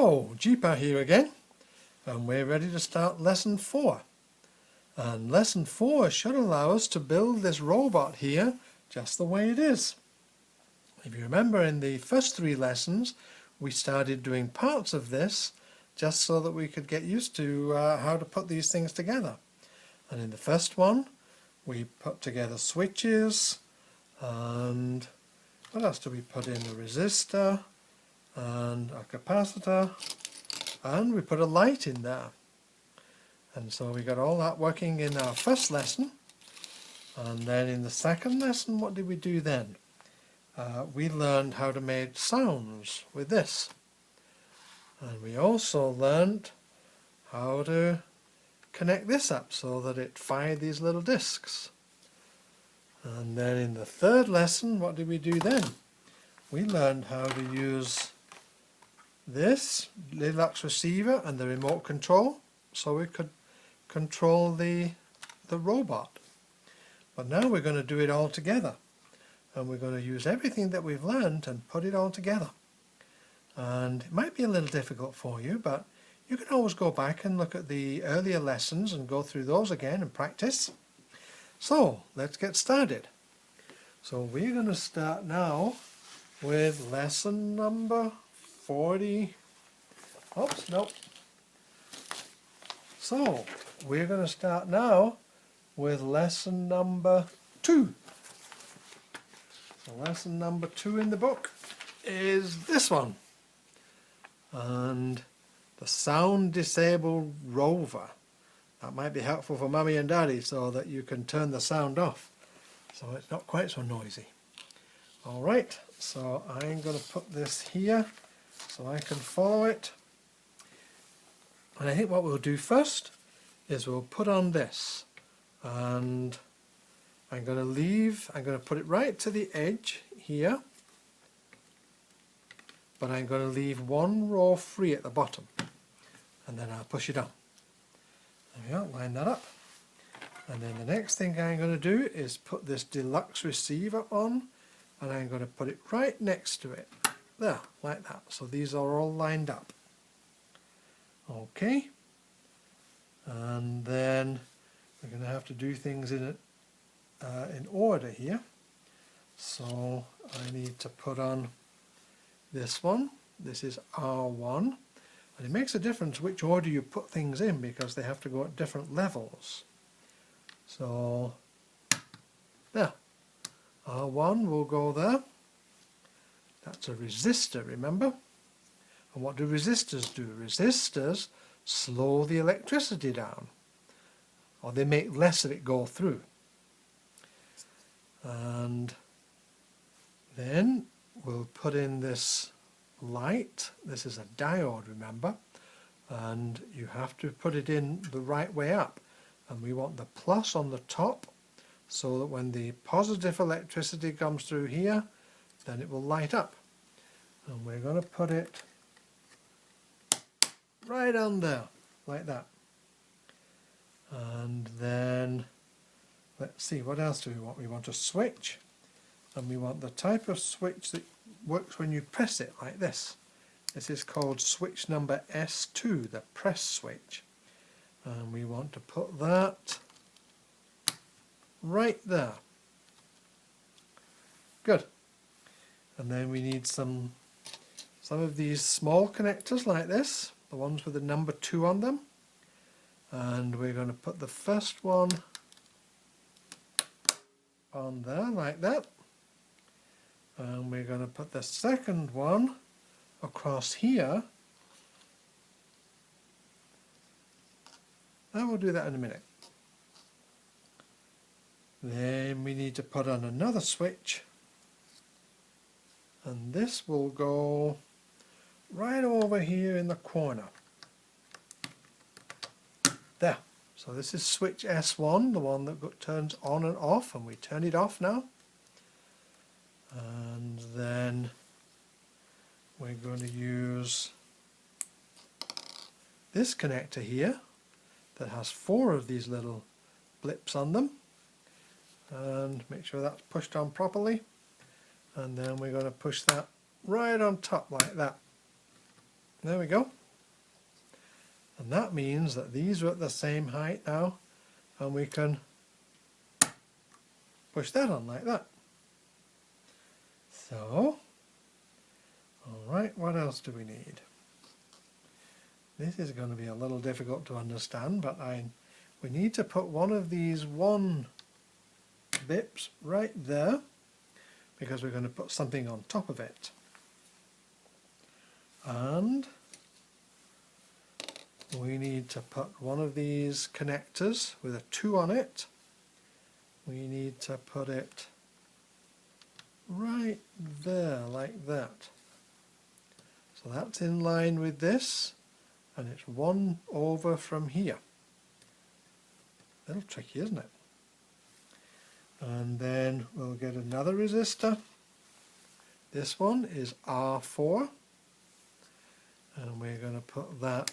So, Jeepa here again, and we're ready to start lesson 4. And lesson 4 should allow us to build this robot here just the way it is. If you remember, in the first 3 lessons we started doing parts of this just so that we could get used to how to put these things together. And in the first one we put together switches, and what else do we put in? A resistor and a capacitor, and we put a light in there. And so we got all that working in our first lesson. And then in the second lesson, what did we do then? We learned how to make sounds with this. And we also learned how to connect this up so that it fired these little discs. And then in the third lesson, what did we do then? We learned how to use this Deluxe receiver and the remote control so we could control the robot. But now we're going to do it all together, and we're going to use everything that we've learned and put it all together. And it might be a little difficult for you, but you can always go back and look at the earlier lessons and go through those again and practice. So let's get started. So we're going to start now with lesson number 40. Oops, nope. So we're going to start now with lesson number 2. So lesson number 2 in the book is this one, and the sound disabled Rover. That might be helpful for Mummy and Daddy so that you can turn the sound off so it's not quite so noisy. Alright, so I'm going to put this here so I can follow it. And I think what we'll do first is we'll put on this, and I'm going to put it right to the edge here, but I'm going to leave one row free at the bottom, and then I'll push it on. There we go, line that up. And then the next thing I'm going to do is put this Deluxe receiver on, and I'm going to put it right next to it. There, like that. So these are all lined up. Okay. And then we're going to have to do things in order here. So I need to put on this one. This is R1. And it makes a difference which order you put things in because they have to go at different levels. So there. R1 will go there. That's a resistor, remember? And what do resistors do? Resistors slow the electricity down, or they make less of it go through. And then we'll put in this light. This is a diode, remember? And you have to put it in the right way up. And we want the plus on the top so that when the positive electricity comes through here, then it will light up. And we're going to put it right on there, like that. And then, let's see, what else do we want? We want a switch, and we want the type of switch that works when you press it, like this. This is called switch number S2, the press switch. And we want to put that right there. Good. And then we need some of these small connectors like this, the ones with the number 2 on them. And we're going to put the first one on there like that. And we're going to put the second one across here. And we'll do that in a minute. Then we need to put on another switch, and this will go right over here in the corner. There. So this is switch S1, the one that turns on and off, and we turn it off now. And then we're going to use this connector here that has 4 of these little blips on them, and make sure that's pushed on properly, and then we're going to push that right on top like that. There we go. And that means that these are at the same height now, and we can push that on like that. So, alright, what else do we need? This is going to be a little difficult to understand, but we need to put one of these 1 bips right there, because we're going to put something on top of it. And we need to put one of these connectors with a 2 on it. We need to put it right there like that. So that's in line with this, and it's 1 over from here. A little tricky, isn't it? And then we'll get another resistor. This one is R4, and we're going to put that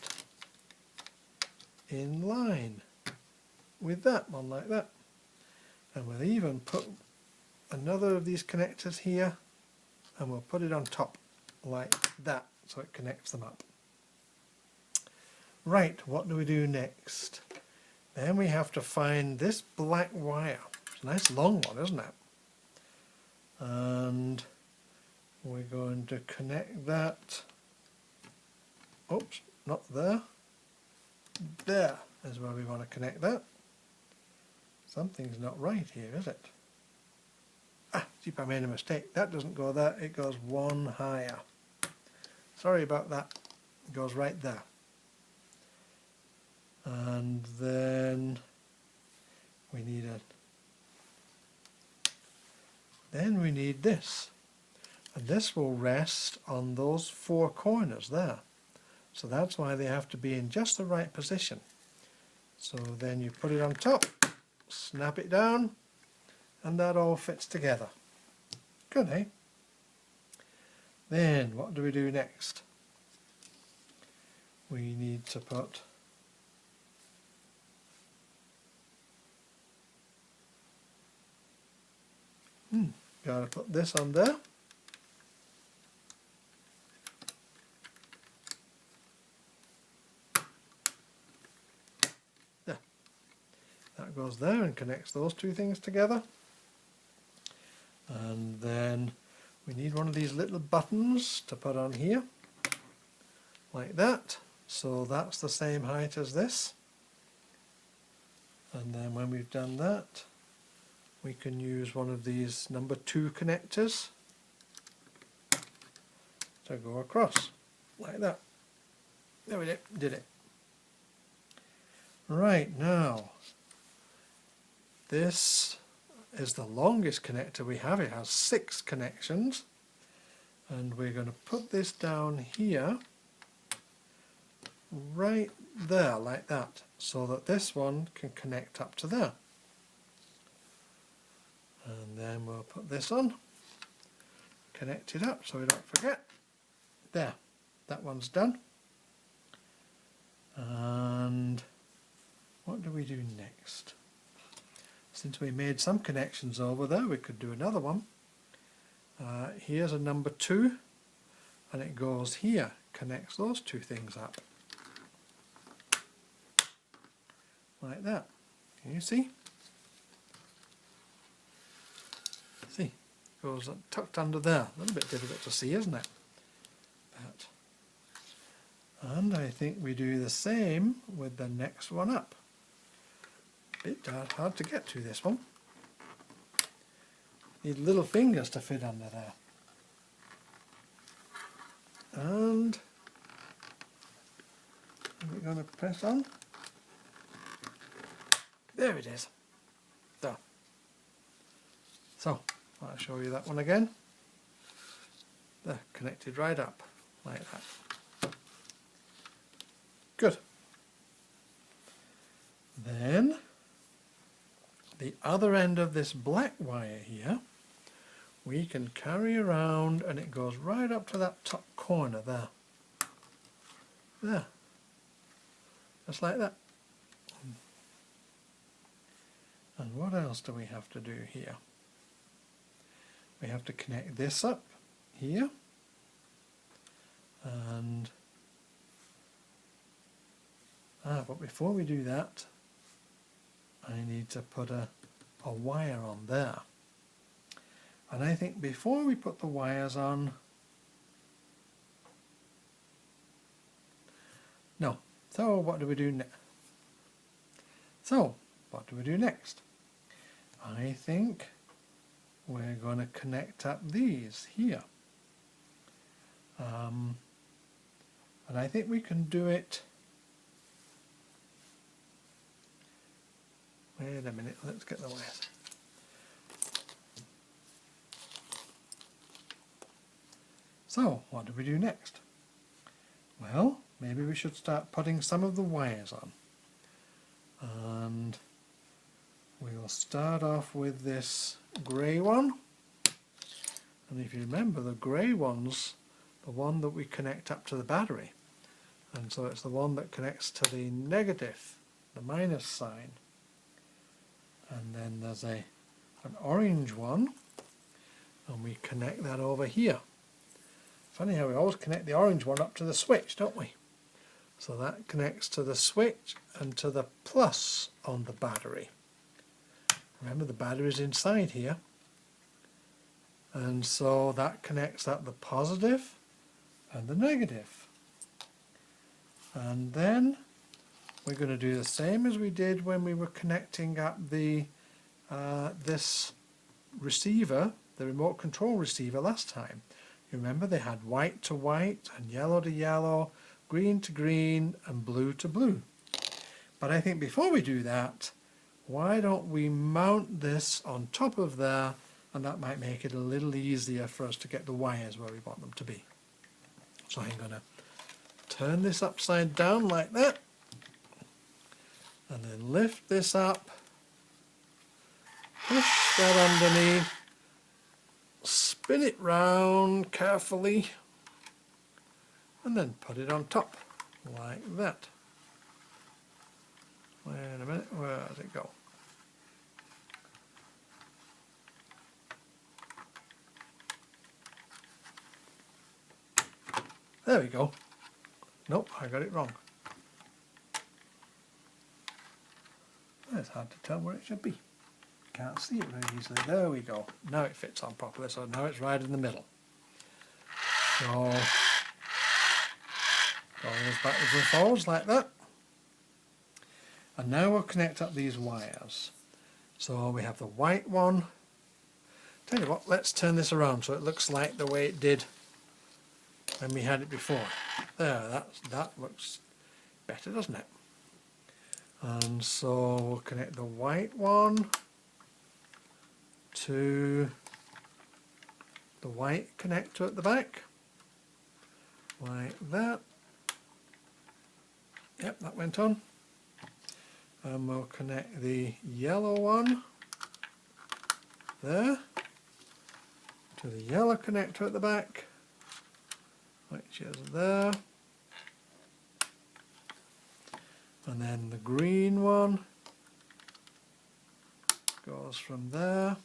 in line with that one like that. And we'll even put another of these connectors here, and we'll put it on top like that so it connects them up. Right, what do we do next? Then we have to find this black wire. It's a nice long one, isn't it? And we're going to connect that. Oops, not there. There is where we want to connect that. Something's not right here, is it? Ah, see if I made a mistake. That doesn't go there, it goes 1 higher. Sorry about that. It goes right there. And then we need this. And this will rest on those 4 corners there. So that's why they have to be in just the right position. So then you put it on top, snap it down, and that all fits together. Good, eh? Then what do we do next? We need to put gotta put this on there. There. That goes there and connects those 2 things together. And then we need one of these little buttons to put on here, like that. So that's the same height as this. And then when we've done that, we can use one of these number 2 connectors to go across, like that. There we did it. Right, now, this is the longest connector we have. It has 6 connections, and we're going to put this down here, right there, like that, so that this one can connect up to there. And then we'll put this on, connect it up so we don't forget. There, that one's done. And what do we do next? Since we made some connections over there, we could do another one. Here's a number 2, and it goes here, connects those 2 things up. Like that. Can you see? See, goes tucked under there. A little bit difficult to see, isn't it? And I think we do the same with the next one up. Bit hard to get to this one. Need little fingers to fit under there. And we're going to press on. There it is. There. So, I'll show you that one again. There, connected right up, like that. Good. Then, the other end of this black wire here, we can carry around, and it goes right up to that top corner there. There. Just like that. And what else do we have to do here? We have to connect this up here, and But before we do that, I need to put a wire on there. And I think before we put the wires on, no. So what do we do next? I think we're going to connect up these here. And I think we can do it. Wait a minute, let's get the wires. So, what do we do next? Well, maybe we should start putting some of the wires on. And we'll start off with this grey one. And if you remember, the grey one's the one that we connect up to the battery. And so it's the one that connects to the negative, the minus sign. And then there's an orange one, and we connect that over here. Funny how we always connect the orange one up to the switch, don't we? So that connects to the switch and to the plus on the battery. Remember, the battery's inside here. And so that connects up the positive and the negative. And then we're going to do the same as we did when we were connecting up the this receiver, the remote control receiver last time. You remember they had white to white and yellow to yellow, green to green and blue to blue. But I think before we do that, why don't we mount this on top of there, and that might make it a little easier for us to get the wires where we want them to be. So I'm going to turn this upside down like that, and then lift this up, push that underneath, spin it round carefully, and then put it on top like that. Wait a minute, where does it go? There we go. Nope, I got it wrong. It's hard to tell where it should be. Can't see it very easily. There we go. Now it fits on properly, so now it's right in the middle. So, go backwards and forwards like that. And now we'll connect up these wires. So we have the white one. Tell you what, let's turn this around so it looks like the way it did when we had it before. There, that looks better, doesn't it? And so we'll connect the white one to the white connector at the back, like that. Yep, that went on. And we'll connect the yellow one there to the yellow connector at the back, which is there. And then the green one goes from there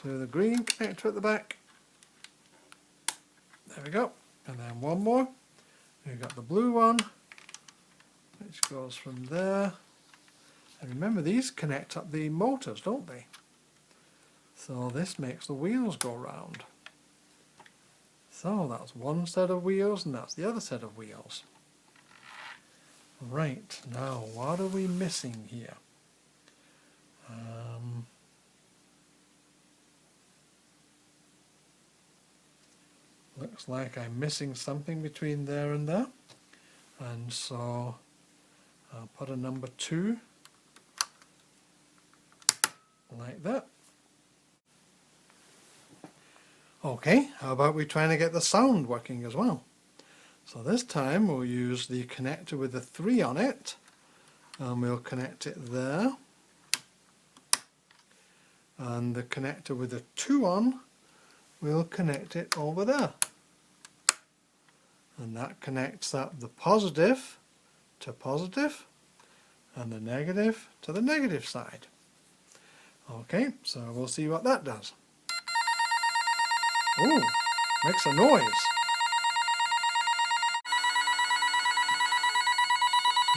to the green connector at the back. There we go. And then one more. We've got the blue one, which goes from there. And remember, these connect up the motors, don't they? So this makes the wheels go round. So that's one set of wheels, and that's the other set of wheels. Right, now what are we missing here? Looks like I'm missing something between there and there. And so I'll put a number 2 like that. Okay, how about we trying to get the sound working as well? So this time we'll use the connector with the 3 on it, and we'll connect it there. And the connector with the 2 on, we'll connect it over there. And that connects up the positive to positive and the negative to the negative side. Okay, so we'll see what that does. Ooh, makes a noise.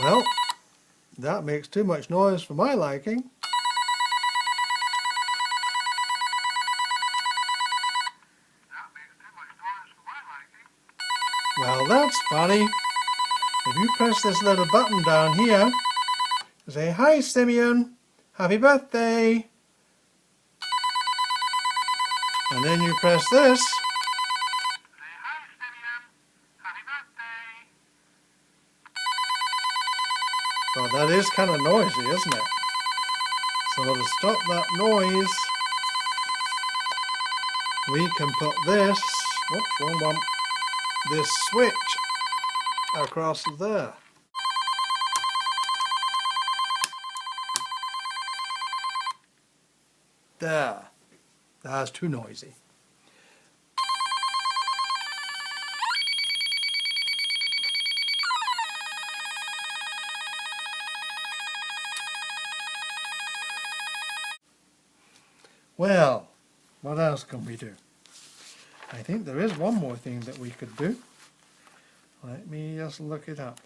Well, that makes too much noise for my liking. Well, that's funny. If you press this little button down here, say, "Hi Simeon, happy birthday." And then you press this. Say, "Hi Simeon, happy birthday." Well, that is kind of noisy, isn't it? So to stop that noise, we can put this, oops, wrong one, this switch across there. There. That's too noisy. Well, what else can we do? I think there is one more thing that we could do. Let me just look it up.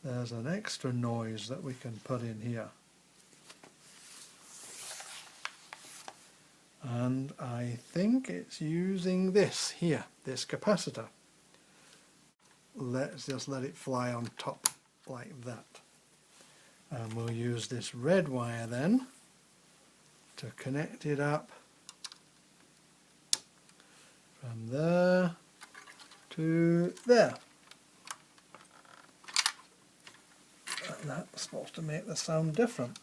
There's an extra noise that we can put in here. And I think it's using this here, this capacitor. Let's just let it fly on top like that. And we'll use this red wire then to connect it up from there to there. And that's supposed to make the sound different.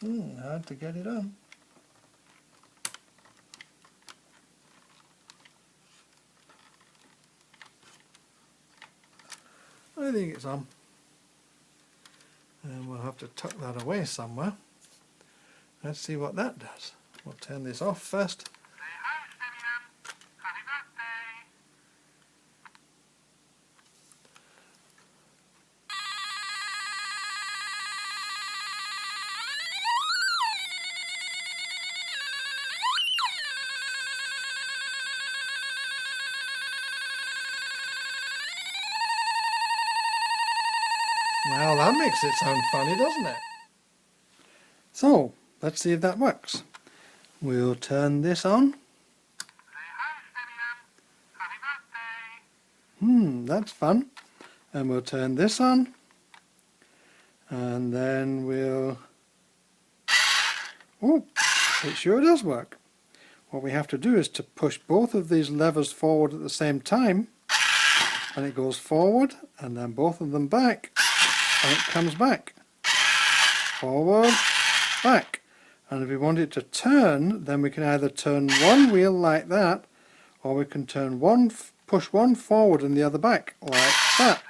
Hard to get it on. I think it's on. And we'll have to tuck that away somewhere. Let's see what that does. We'll turn this off first. Say hi, Simeon. Happy birthday. Well, that makes it sound funny, doesn't it? So, let's see if that works. We'll turn this on. Say hi, Simeon. Happy birthday. That's fun. And we'll turn this on. And then we'll... Oh, it sure does work. What we have to do is to push both of these levers forward at the same time. And it goes forward, and then both of them back. And it comes back. Forward, back. And if we want it to turn, then we can either turn one wheel like that, or we can turn one, push one forward and the other back, like that.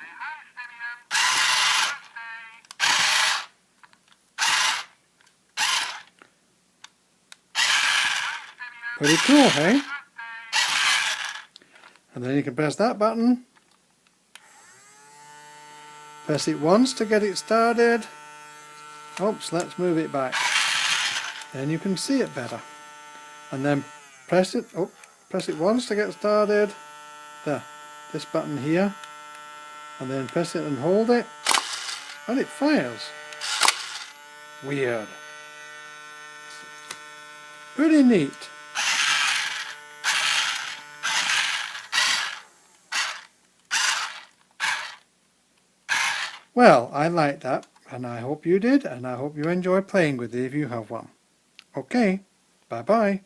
Pretty cool, hey? And then you can press that button. Press it once to get it started. Oops, let's move it back. Then you can see it better. And then press it once to get started. There, this button here. And then press it and hold it. And it fires. Weird. Pretty neat. Well, I like that, and I hope you did, and I hope you enjoy playing with it if you have one. Okay, bye-bye.